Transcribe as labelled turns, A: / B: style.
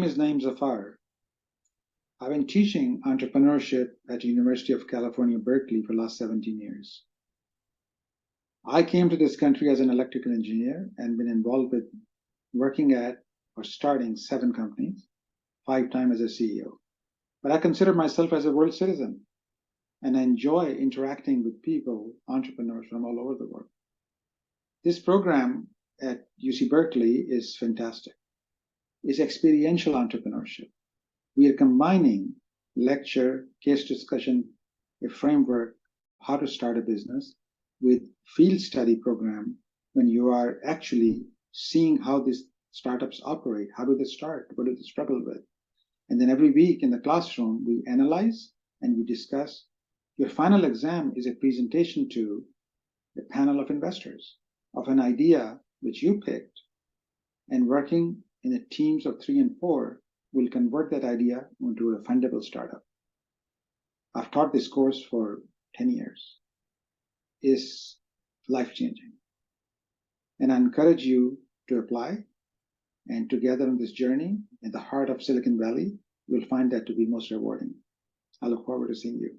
A: My name is Naeem Zafar. I've been teaching entrepreneurship at the University of California, Berkeley for the last 17 years. I came to this country as an electrical engineer and been involved with working at or starting 7 companies, 5 times as a CEO. But I consider myself as a world citizen and I enjoy interacting with people, entrepreneurs from all over the world. This program at UC Berkeley is fantastic. It's experiential entrepreneurship. We are combining lecture, case discussion, a framework, how to start a business, with field study program when you are actually seeing how these startups operate, how do they start, what do they struggle with. And then every week in the classroom, we analyze and we discuss. Your final exam is a presentation to a panel of investors of an idea which you picked, and working in the teams of 3 and 4 will convert that idea into a fundable startup. I've taught this course for 10 years. It's life-changing. And I encourage you to apply, and together on this journey in the heart of Silicon Valley, you'll find that to be most rewarding. I look forward to seeing you.